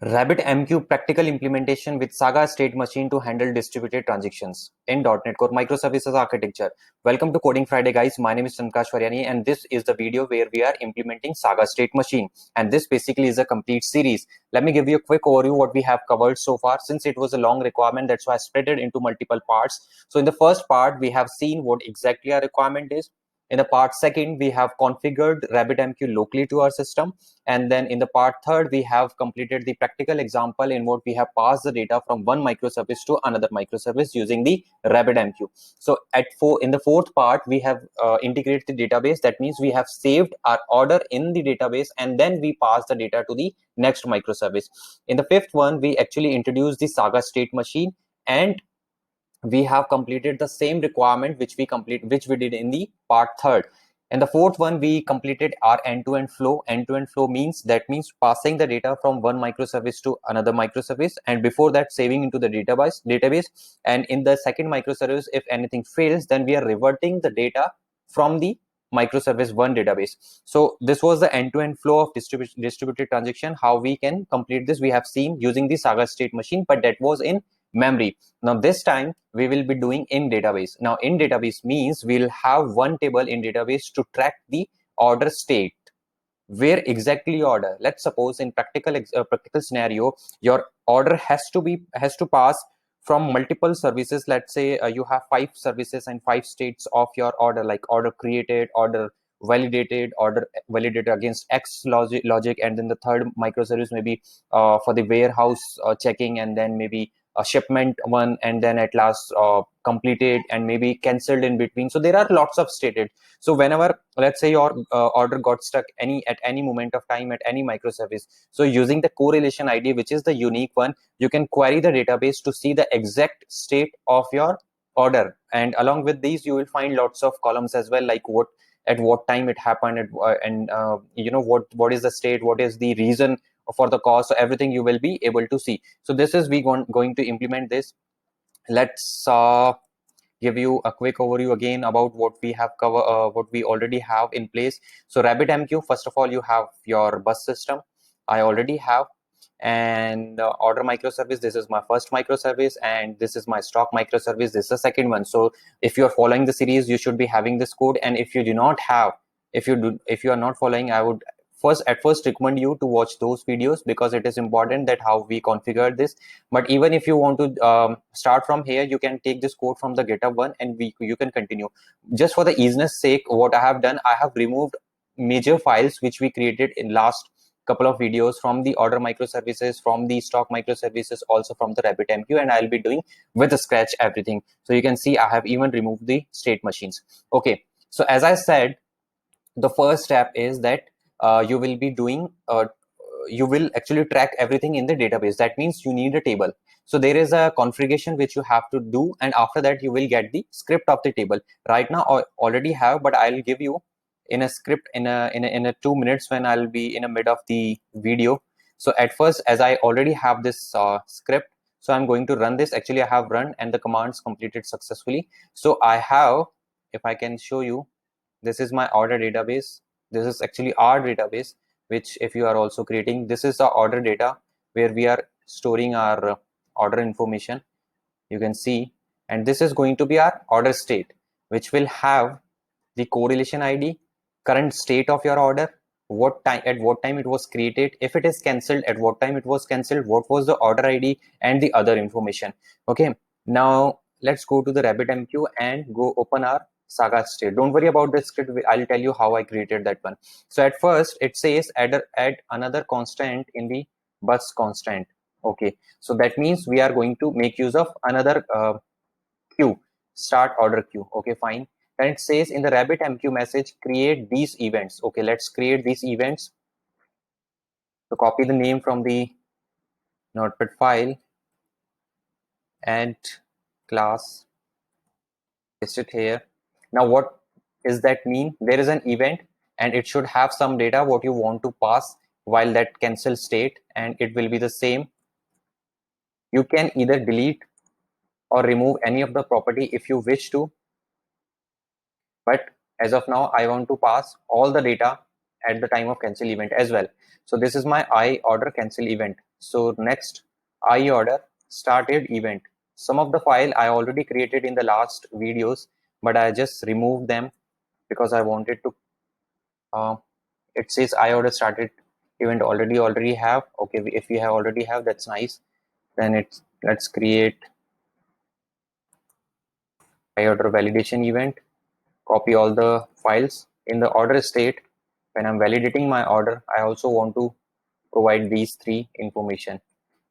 RabbitMQ practical implementation with Saga State Machine to handle distributed transactions in .NET Core microservices architecture. Welcome to Coding Friday, guys. My name is Sankash Varyani, and this is the video where we are implementing Saga State Machine. And this basically is a complete series. Let me give you a quick overview what we have covered so far. Since it was a long requirement, that's why I split it into multiple parts. So in the first part, we have seen what exactly our requirement is. In the part second, we have configured RabbitMQ locally to our system. And then in the part third, we have completed the practical example in what we have passed the data from one microservice to another microservice using the RabbitMQ. So in the fourth part, we have integrated the database. That means we have saved our order in the database and then we pass the data to the next microservice. In the fifth one, we actually introduced the Saga State Machine, and we have completed the same requirement which we did in the part third. And the fourth one, we completed our end-to-end flow. End-to-end flow means passing the data from one microservice to another microservice, and before that saving into the database. And in the second microservice, if anything fails, then we are reverting the data from the microservice one database. So this was the end-to-end flow of distributed transaction. How we can complete this, we have seen using the Saga State Machine, but that was in memory. Now this time we will be doing in database. Now in database means we'll have one table in database to track the order state. Where exactly order? Let's suppose in practical scenario, your order has to pass from multiple services. Let's say you have 5 services and 5 states of your order, like order created, order validated, order validated against X logic, and then the third microservice maybe for the warehouse checking, and then maybe a shipment one, and then at last completed and maybe cancelled in between. So there are lots of stated. So whenever, let's say, your order got stuck at any moment of time at any microservice, so using the correlation ID, which is the unique one, you can query the database to see the exact state of your order. And along with these, you will find lots of columns as well, like at what time it happened, and what is the state, what is the reason for the cause. So everything you will be able to see. So this is going to implement this. Let's give you a quick overview again about what we have what we already have in place. So RabbitMQ, first of all, you have your bus system. I already have. And order microservice, this is my first microservice, and this is my stock microservice, this is the second one. So if you're following the series, you should be having this code. And if you do not have, if you are not following, I would first recommend you to watch those videos, because it is important that how we configure this. But even if you want to start from here, you can take this code from the GitHub one, and you can continue. Just for the easiness sake, what I have done, I have removed major files which we created in last couple of videos from the order microservices, from the stock microservices, also from the RabbitMQ, and I'll be doing with scratch everything. So you can see I have even removed the state machines. Okay, so as I said, the first step is that you will be doing you will actually track everything in the database. That means you need a table. So there is a configuration which you have to do, and after that you will get the script of the table. Right now I already have, but I'll give you in a script in a 2 minutes when I'll be in the mid of the video. So at first, as I already have this script, so I'm going to run this. Actually I have run and the commands completed successfully. So I have, if I can show you, this is my order database. This is actually our database, which if you are also creating, this is the order data where we are storing our order information, you can see. And this is going to be our order state, which will have the correlation ID, current state of your order, at what time it was created, if it is cancelled, at what time it was cancelled, what was the order ID, and the other information. Okay, now let's go to the RabbitMQ and go open our Saga State. Don't worry about the script, I'll tell you how I created that one. So at first it says add another constant in the bus constant. Okay, so that means we are going to make use of another queue, start order queue. Okay, fine. And it says in the RabbitMQ message, create these events. Okay, let's create these events. So copy the name from the notepad file and class, paste it here. Now what does that mean? There is an event and it should have some data what you want to pass while that cancel state, and it will be the same. You can either delete or remove any of the property if you wish to, but as of now I want to pass all the data at the time of cancel event as well. So this is my I order cancel event. So next, I order started event. Some of the file I already created in the last videos, but I just removed them because I wanted to. It says I order started event already have. Okay, if we have already have, that's nice. Then let's create I order validation event. Copy all the files in the order state. When I'm validating my order, I also want to provide these three information.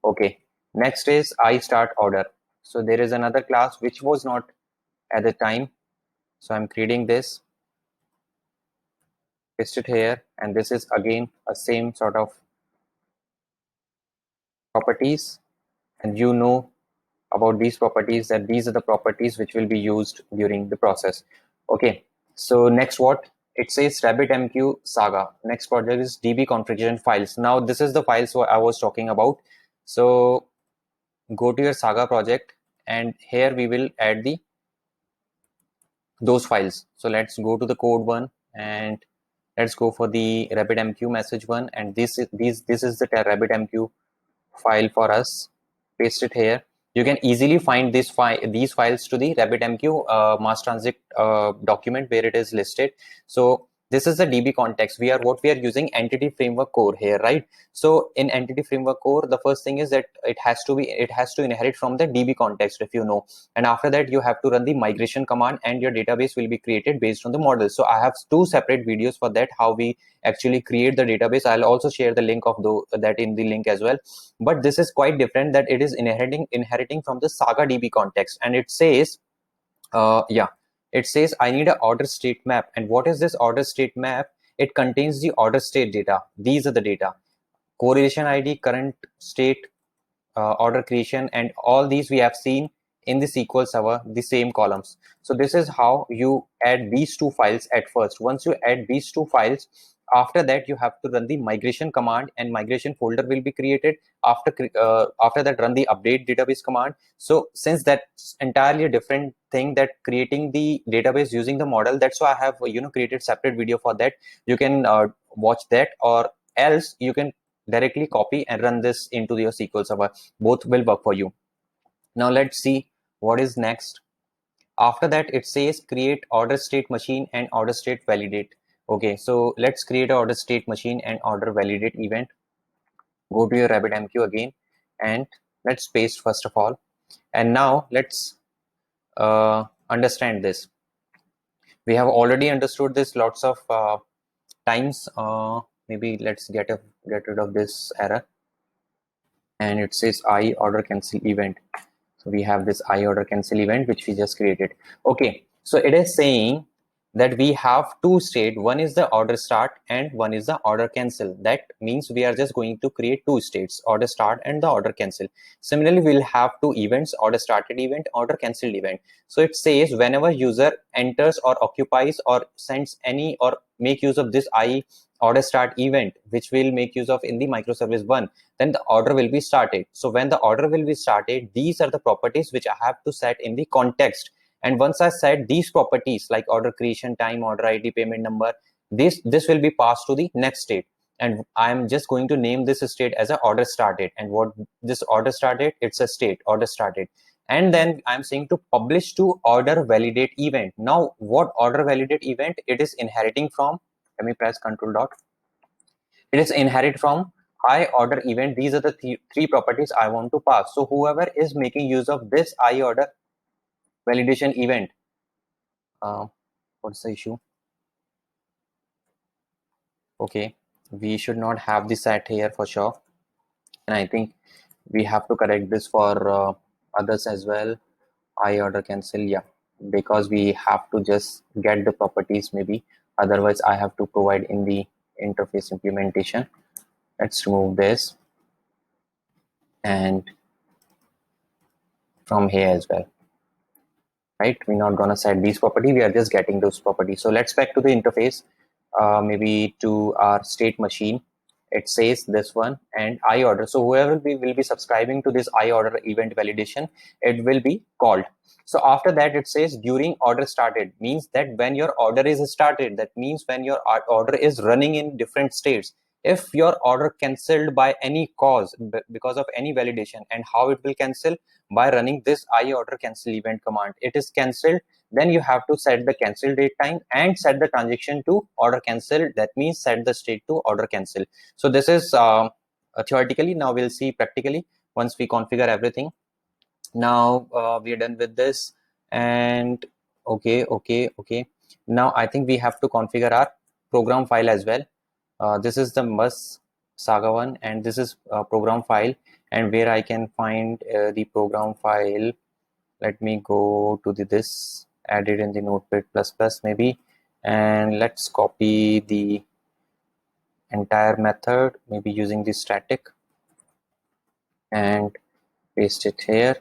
Okay, next is I start order. So there is another class which was not at the time. So I'm creating this, paste it here, and this is again a same sort of properties. And you know about these properties, that these are the properties which will be used during the process. Okay, so next what? It says RabbitMQ Saga. Next project is DB configuration files. Now this is the files what I was talking about. So go to your Saga project, and here we will add those files. So let's go to the code one, and let's go for the RabbitMQ message one, and this is the RabbitMQ file for us. Paste it here. You can easily find these files to the RabbitMQ mass transit document where it is listed. So this is the DB context. What we are using entity framework core here, right? So in entity framework core, the first thing is that it has to inherit from the DB context, if you know, and after that you have to run the migration command, and your database will be created based on the model. So I have two separate videos for that, how we actually create the database. I'll also share the link of that in the link as well. But this is quite different, that it is inheriting from the Saga DB context, and it says it says I need an order state map. And what is this order state map? It contains the order state data. These are the data: correlation ID, current state, order creation, and all these we have seen in the SQL Server, the same columns. So this is how you add these two files at first. Once you add these two files, after that you have to run the migration command, and migration folder will be created. After that, run the update database command. So since that's entirely a different thing, that creating the database using the model, that's why I have created separate video for that. You can watch that, or else you can directly copy and run this into your SQL Server. Both will work for you. Now let's see what is next. After that, it says create order state machine and order state validate. Okay, so let's create an order state machine and order validate event. Go to your RabbitMQ again, and let's paste first of all. And now let's understand this. We have already understood this lots of times. Maybe let's get rid of this error. And it says I order cancel event. So we have this I order cancel event which we just created. Okay, so it is saying that we have two state. One is the order start and one is the order cancel. That means we are just going to create two states, order start and the order cancel. Similarly, we'll have two events, order started event, order cancelled event. So it says whenever user enters or occupies or sends any or make use of this I order start event, which we'll make use of in the microservice one, then the order will be started. So when the order will be started, these are the properties which I have to set in the context. And once I set these properties like order creation time, order ID, payment number, this will be passed to the next state. And I'm just going to name this state as a order started. And what this order started, it's a state order started. And then I'm saying to publish to order validate event. Now what order validate event it is inheriting from? Let me press Control dot. It is inherit from I order event. These are the three properties I want to pass. So whoever is making use of this I order validation event, what's the issue? Okay, we should not have the set here for sure, and I think we have to correct this for others as well. I order cancel, yeah, because we have to just get the properties maybe. Otherwise, I have to provide in the interface implementation. Let's remove this, and from here as well. Right, we're not gonna set these property, we are just getting those properties. So let's back to the interface, maybe to our state machine. It says this one and I order. So whoever will be subscribing to this I order event validation, it will be called. So after that, it says during order started, means that when your order is started, that means when your order is running in different states. if your order cancelled by any cause because of any validation, and how it will cancel? By running this I order cancel event command. It is cancelled, then you have to set the cancel date time and set the transaction to order cancel. That means set the state to order cancel. So this is theoretically. Now we'll see practically once we configure everything. Now we are done with this, and okay. Now I think we have to configure our program file as well. This is the bus saga one, and this is a program file, and where I can find the program file. Let me go to this, add it in the notepad plus plus maybe, and let's copy the entire method, maybe using the static, and paste it here.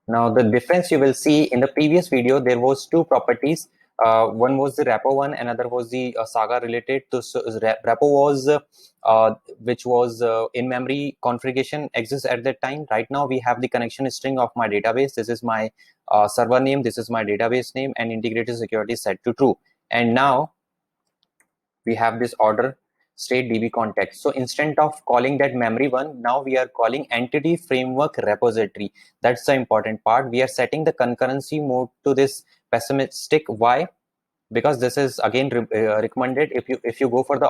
Now the difference you will see in the previous video, there was two properties. One was the repo one, another was the saga related to. So repo was which was in memory configuration exists at that time. Right now we have the connection string of my database. This is my server name, this is my database name, and integrated security set to true. And now we have this order state db context. So instead of calling that memory one, now we are calling entity framework repository. That's the important part. We are setting the concurrency mode to this pessimistic. Why? Because this is again recommended. If you go for the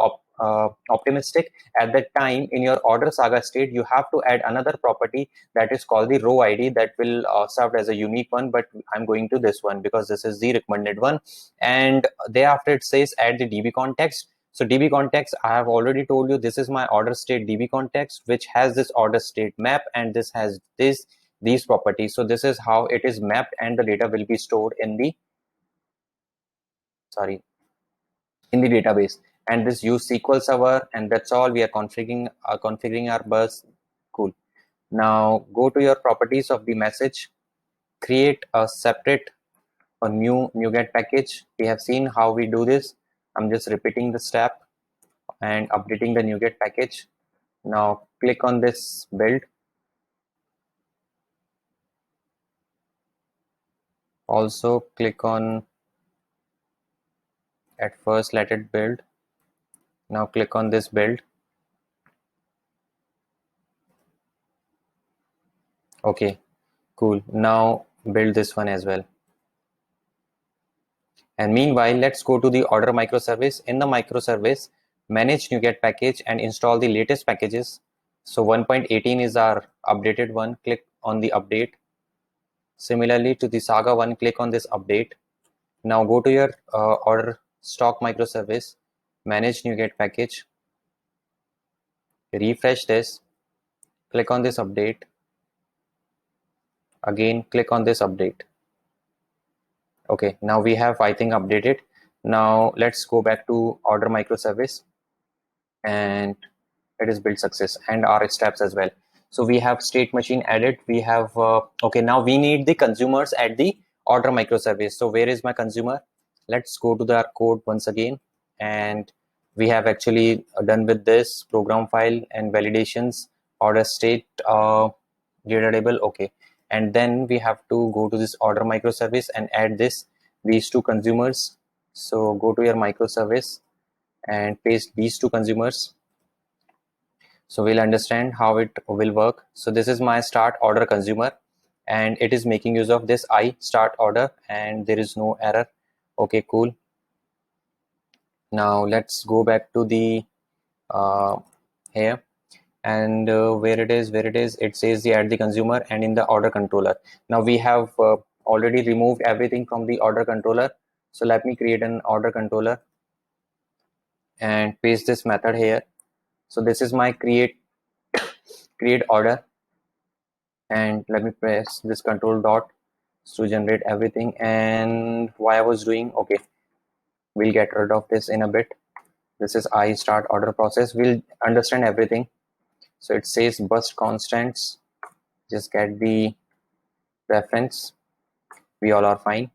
optimistic, at that time in your order saga state, you have to add another property that is called the row id, that will serve as a unique one, but I'm going to this one because this is the recommended one. And thereafter it says add the db context. So db context, I have already told you, this is my order state db context, which has this order state map, and this has these properties. So this is how it is mapped, and the data will be stored in the sorry in the database. And this use SQL Server, and that's all. We are configuring our bus. Cool. Now go to your properties of the message, create a separate a new NuGet package. We have seen how we do this. I'm just repeating the step and updating the NuGet package. Now click on this build. Also click on, at first let it build. Now click on this build. Okay, cool. Now build this one as well. And meanwhile, let's go to the order microservice. In the microservice, manage NuGet package and install the latest packages. So 1.18 is our updated one. Click on the update. Similarly to the Saga one, click on this update. Now go to your order stock microservice, manage NuGet package, refresh this, click on this update. Again, click on this update. Okay, now we have, I think, updated. Now let's go back to order microservice, and it is build success, and our steps as well. So we have state machine added. We have okay, now we need the consumers at the order microservice. So where is my consumer? Let's go to the code once again, and we have actually done with this program file and validations, order state, data table. Okay, and then we have to go to this order microservice and add these two consumers. So go to your microservice and paste these two consumers. So we'll understand how it will work. So this is my start order consumer, and it is making use of this I start order, and there is no error. Okay, cool. Now let's go back to the here, and where it is, it says the add the consumer, and in the order controller. Now we have already removed everything from the order controller. So let me create an order controller and paste this method here. So this is my create order, and let me press this control dot to generate everything. And why I was doing, okay, we'll get rid of this in a bit. This is I start order process. We'll understand everything. So it says bust constants, just get the reference. We all are fine.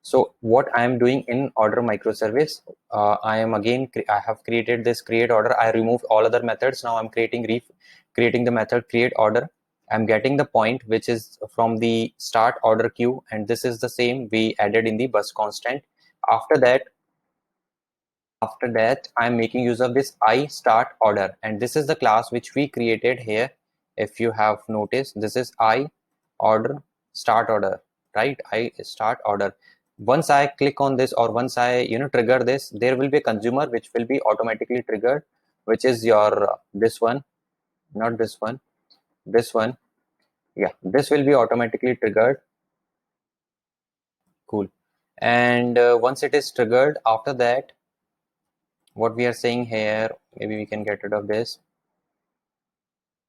So what I am doing in order microservice, I have created this create order. I removed all other methods. Now I'm creating the method create order. I'm getting the point which is from the start order queue, and this is the same we added in the bus constant. After that, After that, I'm making use of this I start order, and this is the class which we created here. If you have noticed, this is I order start order, right? I start order. Once I click on this, or once I trigger this, there will be a consumer which will be automatically triggered, which is your this one, not this one, this one. Yeah, this will be automatically triggered. Cool. And once it is triggered, after that, what we are saying here, maybe we can get rid of this.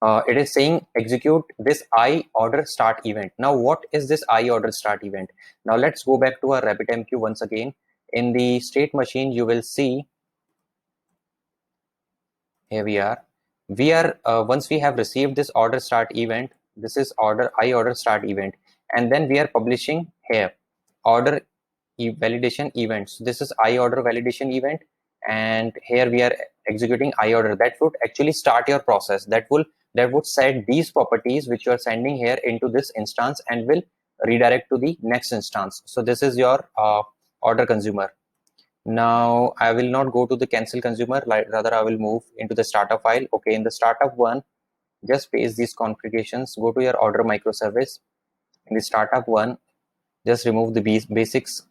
It is saying execute this I order start event. Now, what is this I order start event? Now, let's go back to our RabbitMQ once again. In the state machine, you will see, here we are. Once we have received this order start event, this is I order start event, and then we are publishing here order validation events. This is I order validation event, and here we are executing I order. That would actually start your process. That would set these properties which you are sending here into this instance and will redirect to the next instance. So this is your order consumer. Now I will not go to the cancel consumer, rather I will move into the startup file. Okay, in the startup one, just paste these configurations, go to your order microservice. In the startup one, just remove the basics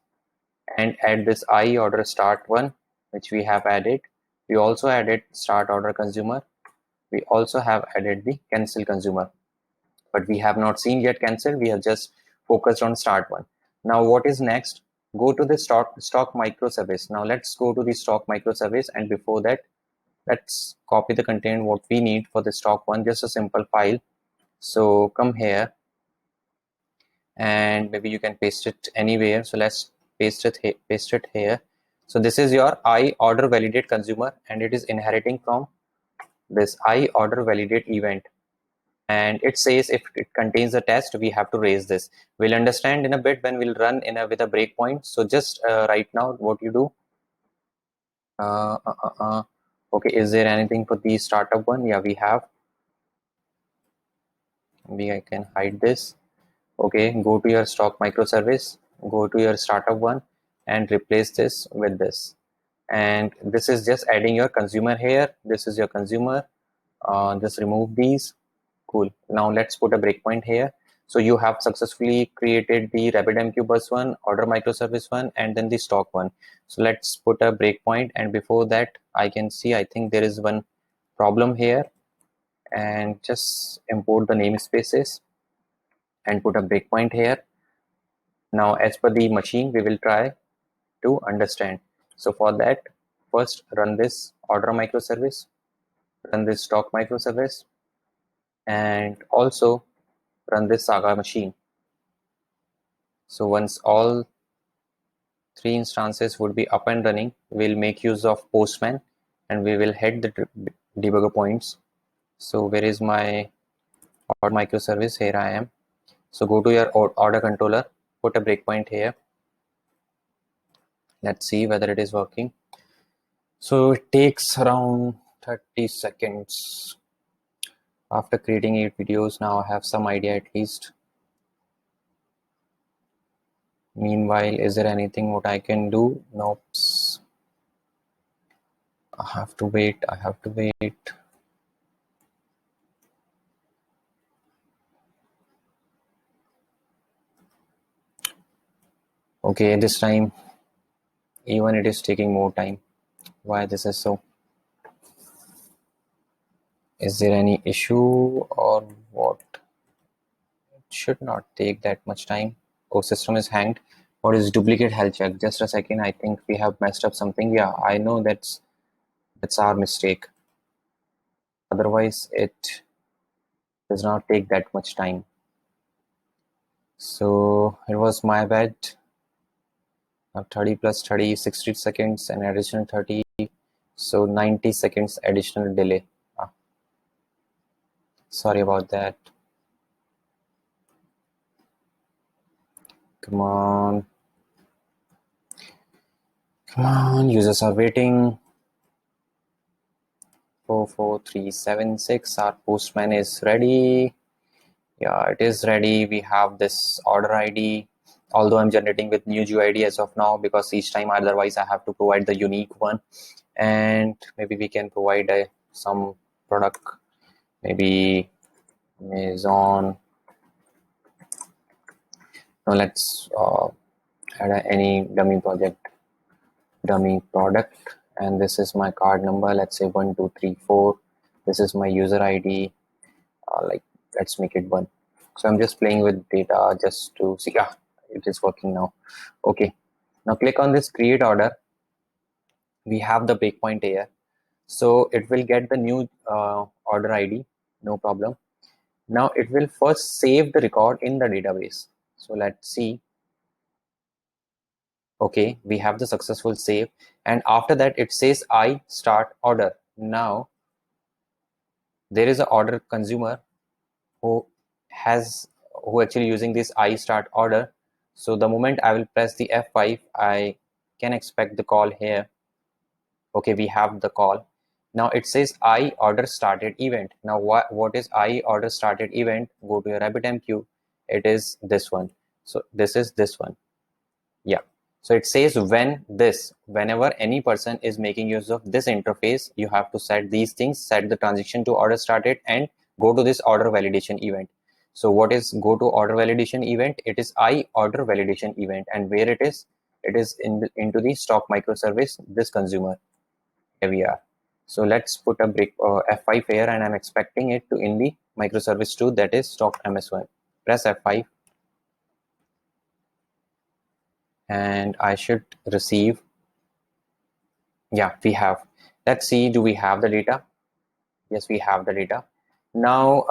and add this I order start one, which we have added. We also added start order consumer. We also have added the cancel consumer, but we have not seen yet cancel. We have just focused on start one. Now what is next? Go to the stock microservice. Now let's go to the stock microservice, and before that, let's copy the content what we need for the stock one, just a simple file. So come here, and maybe you can paste it anywhere. So let's paste it here. So this is your I order validate consumer, and it is inheriting from this I order validate event. And it says if it contains a test, we have to raise this. We'll understand in a bit when we'll run with a breakpoint. So just right now, what you do? Okay, is there anything for the startup one? Yeah, we have. I can hide this. Okay, go to your stock microservice, go to your startup one, and replace this with this. And this is just adding your consumer here. This is your consumer. Just remove these. Cool. Now let's put a breakpoint here. So you have successfully created the RabbitMQ bus one, order microservice one, and then the stock one. So let's put a breakpoint. And before that, I think there is one problem here. And just import the namespaces and put a breakpoint here. Now, as per the machine, we will try to understand. So for that, first run this order microservice, run this stock microservice, and also run this Saga machine. So once all three instances would be up and running, we'll make use of Postman, and we will head the debugger points. So where is my order microservice? Here I am. So go to your order controller, put a breakpoint here. Let's see whether it is working. So it takes around 30 seconds. After creating 8 videos, now I have some idea at least. Meanwhile, is there anything what I can do? Nope. I have to wait. Okay, this time, even it is taking more time. Why this is so? Is there any issue or what? It should not take that much time. Oh, system is hanged. What is duplicate health check? Just a second. I think we have messed up something. Yeah, I know that's our mistake. Otherwise, it does not take that much time. So it was my bad. 30 plus 30, 60 seconds and additional 30. So 90 seconds additional delay. Sorry about that. Come on. Come on, users are waiting. 44376, our postman is ready. Yeah, it is ready. We have this order ID, although I'm generating with new GUID as of now, because each time otherwise I have to provide the unique one. and maybe we can provide some product, maybe Maison. Now let's add any dummy product, and this is my card number. Let's say 1234. This is my user ID. Like, let's make it 1. So I'm just playing with data just to see. Ah, it is working now. Okay, now click on this create order. We have the breakpoint here, so it will get the new order ID, no problem. Now it will first save the record in the database. So let's see. Okay, we have the successful save, and after that it says I start order. Now there is an order consumer who actually using this I start order. So the moment I will press the F5, I can expect the call here. Okay, we have the call. Now it says I order started event. Now what is I order started event? Go to your RabbitMQ. It is this one. So this is this one. Yeah. So it says whenever any person is making use of this interface, you have to set these things, set the transaction to order started, and go to this order validation event. So what is go to order validation event? It is I order validation event, and where it is into the stock microservice, this consumer. Here we are. So let's put a break F5 here, and I'm expecting it to in the microservice 2, that is stock MS1. Press F5 and I should receive. Yeah, we have. Let's see, do we have the data? Yes, we have the data. Now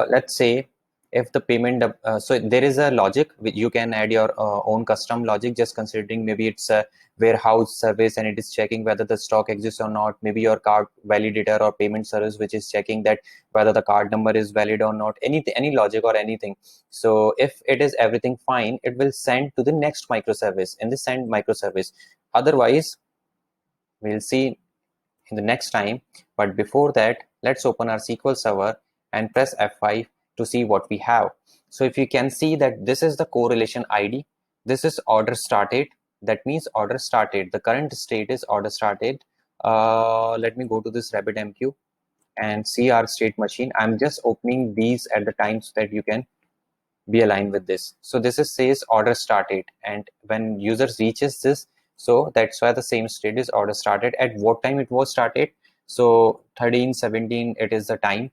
let's say if the payment so there is a logic which you can add your own custom logic, just considering maybe it's a warehouse service and it is checking whether the stock exists or not, maybe your card validator or payment service which is checking that whether the card number is valid or not, any logic or anything. So if it is everything fine, it will send to the next microservice in the send microservice. Otherwise we'll see in the next time, but before that let's open our SQL server and press F5 to see what we have. So if you can see that this is the correlation ID, this is order started, that means order started, the current state is order started. Let me go to this RabbitMQ and see our state machine. I'm just opening these at the time so that you can be aligned with this. So this is says order started, and when users reaches this, so that's why the same state is order started. At what time it was started? So 13:17 it is the time,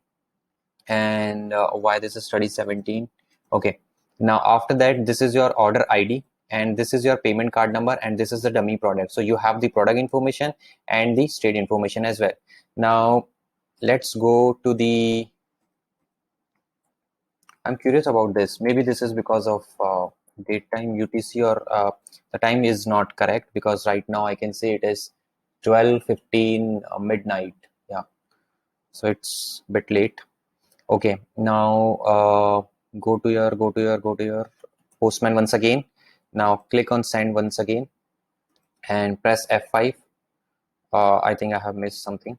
and why this is 13:17. Okay, now after that this is your order ID, and this is your payment card number, and this is the dummy product. So you have the product information and the state information as well. Now let's go to the, I'm curious about this. Maybe this is because of date time UTC, or the time is not correct, because right now I can say it is 12:15 midnight. Yeah, so it's a bit late. Okay, now go to your Postman once again. Now click on send once again and press F5. I think I have missed something.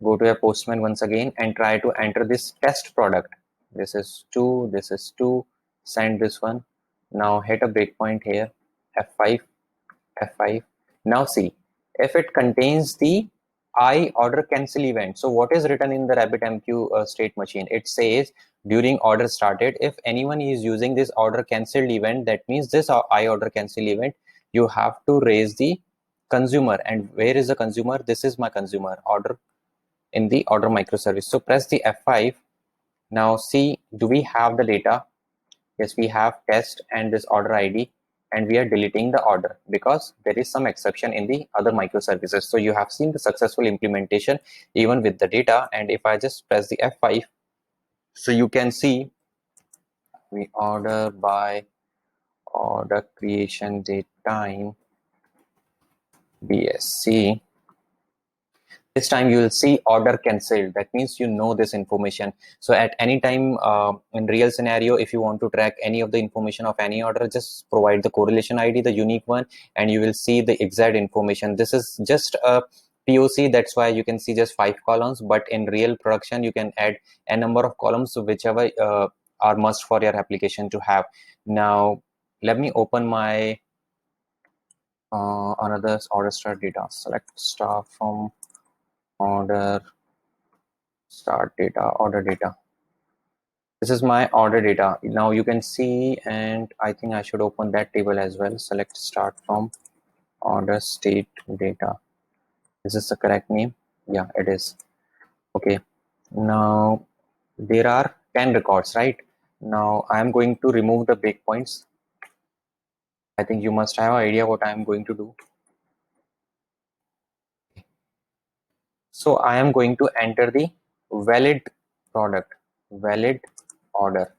Go to your Postman once again and try to enter this test product. This is 2, this is 2, send this one. Now hit a breakpoint here, F5, F5. Now see, if it contains the I order cancel event. So what is written in the RabbitMQ state machine? It says during order started, if anyone is using this order cancelled event, that means this I order cancel event, you have to raise the consumer. And where is the consumer? This is my consumer order in the order microservice. So press the F5. Now see, do we have the data? Yes, we have test and this order ID, and we are deleting the order because there is some exception in the other microservices. So you have seen the successful implementation even with the data. And if I just press the F5, so you can see we order by order creation date time BSC. This time you will see order cancelled. That means you know this information. So at any time in real scenario, if you want to track any of the information of any order, just provide the correlation ID, the unique one, and you will see the exact information. This is just a POC, that's why you can see just 5 columns, but in real production you can add a number of columns, whichever are must for your application to have. Now let me open my another order start data. Select star from order start data, order data. This is my order data. Now you can see, and I think I should open that table as well. Select start from order state data. Is this the correct name? Yeah, it is. Okay. Now there are 10 records, right? Now I am going to remove the breakpoints. I think you must have an idea what I am going to do. So I am going to enter the valid product, valid order,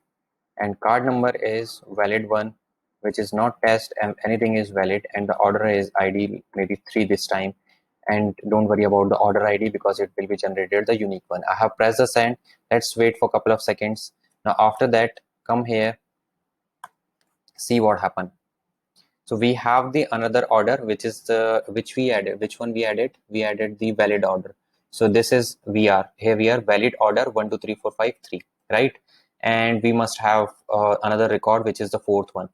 and card number is valid one, which is not test, and anything is valid, and the order is ID maybe 3 this time. And don't worry about the order ID because it will be generated the unique one. I have pressed the send. Let's wait for a couple of seconds. Now after that, come here, see what happened. So we have the another order, which is the which we added. Which one we added? We added the valid order. So this is VR. Here we are valid order 1 2 3 4 5 3, right? And we must have another record, which is the fourth one.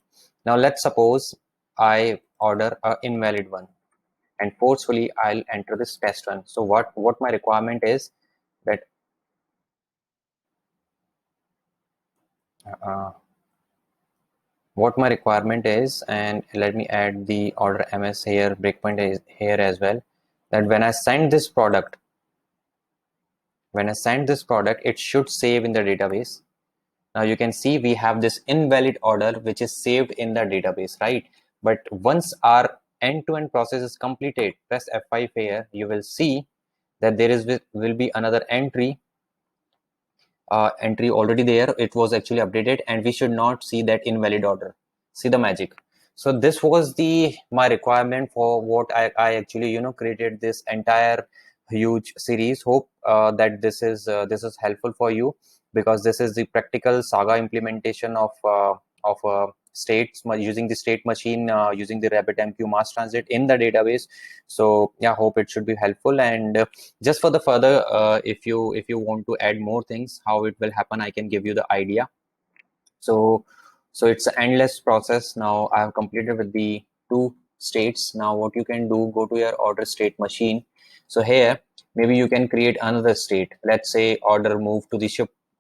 Now let's suppose I order a invalid one, and forcefully I'll enter this test one. So what my requirement is that uh, what my requirement is, and let me add the order ms here, breakpoint is here as well, that when I send this product, it should save in the database. Now you can see we have this invalid order which is saved in the database, right? But once our end-to-end process is completed, press F5 here, you will see that there is will be another entry already there. It was actually updated, and we should not see that invalid order. See the magic. So this was the my requirement for what I actually created this entire huge series. Hope that this is helpful for you, because this is the practical Saga implementation of states using the state machine, using the RabbitMQ mass transit in the database. So yeah, hope it should be helpful. And just for the further, if you want to add more things, how it will happen, I can give you the idea. So it's an endless process. Now I have completed with the two states. Now what you can do, go to your order state machine. So here maybe you can create another state. Let's say order move to the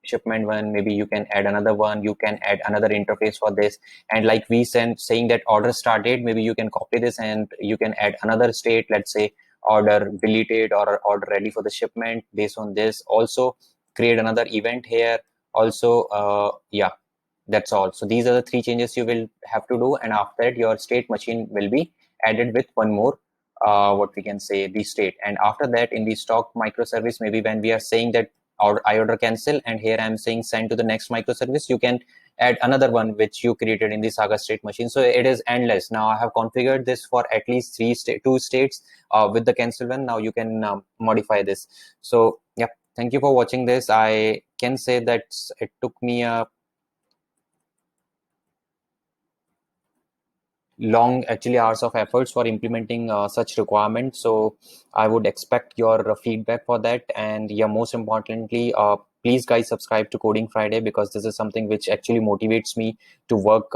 shipment one. Maybe you can add another one. You can add another interface for this. And like we saying that order started, maybe you can copy this and you can add another state. Let's say order deleted or order ready for the shipment. Based on this, also create another event here. Also, yeah, that's all. So these are the three changes you will have to do, and after that your state machine will be added with one more what we can say, the state. And after that, in the stock microservice, maybe when we are saying that I order cancel, and here I'm saying send to the next microservice, you can add another one which you created in the Saga state machine. So it is endless. Now I have configured this for at least two states with the cancel one. Now you can modify this. So yeah, thank you for watching this. I can say that it took me a long, actually hours of efforts for implementing such requirements. So I would expect your feedback for that. And yeah, most importantly, please guys subscribe to Coding Friday, because this is something which actually motivates me to work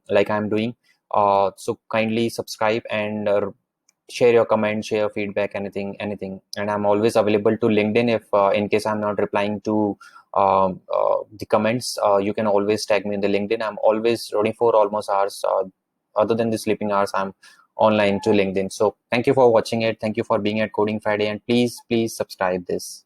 like I'm doing. So kindly subscribe and share your comments, share your feedback, anything. And I'm always available to LinkedIn. If in case I'm not replying to the comments, you can always tag me in the LinkedIn. I'm always 24 almost hours, other than the sleeping hours, I'm online to LinkedIn. So thank you for watching it. Thank you for being at Coding Friday, and please subscribe this.